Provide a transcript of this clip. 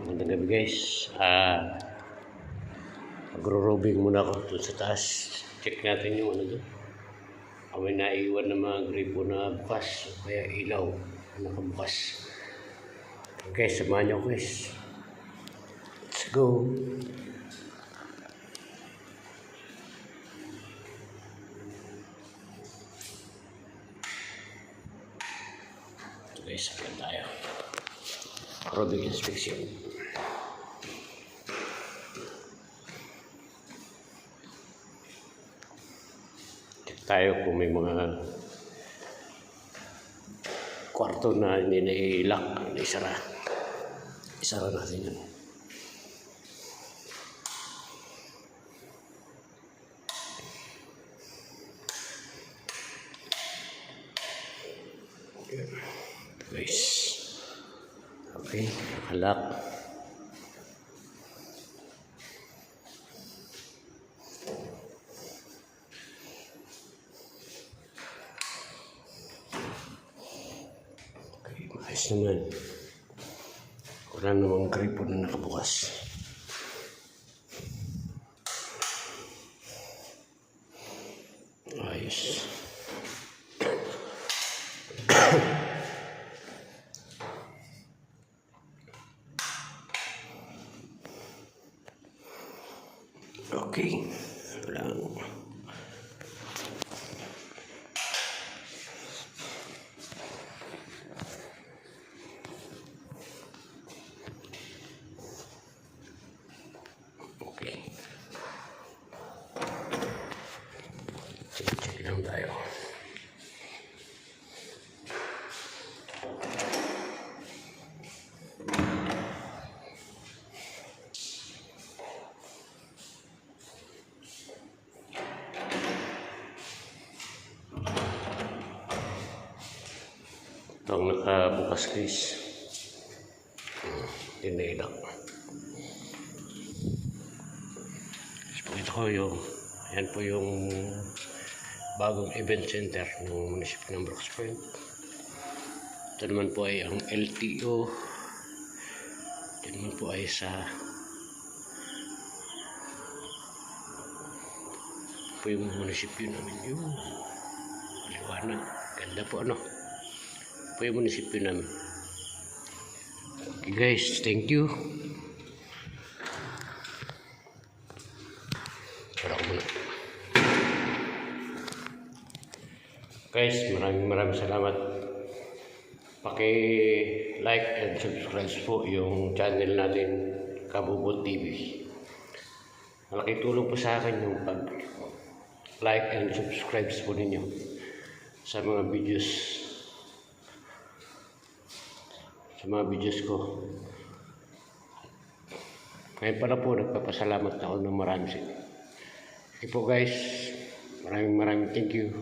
Magandang gabi guys. Magro-robing muna ako doon sa taas. Check natin yung ano doon. May naiwan na mga gripo na bukas. Kaya ilaw na nakabukas. Okay, samahan niyo guys. Let's go. Guys, samahan tayo. Robing inspection. Check tayo kung may mga kwarto na hindi na-lock, isara. Isara natin yun. Guys. Okay, nakalak. Okay, maayos naman. Wala namang gripo na nakabukas. Ayos. Okay, lang. Okay. Check lang tayo. Ito ang nakabukas guys. Tinilak. Ito ko yung, yan po yung bagong event center ng munisipyo ng Brooks Point. Ito naman po ay ang LTO. Ito naman po ay sa po yung munisipyo namin yung liwanag. Ganda po ano. Po yung munisipyo namin. Okay guys, thank you. Guys, maraming salamat. Paki-like and subscribe po yung channel natin, Kabubot TV. Malaking tulong po sa akin yung pag-like and subscribe po ninyo sa mga videos ko. Ngayon pala po, nagpapasalamat ako ng marami. Okay po guys, maraming thank you.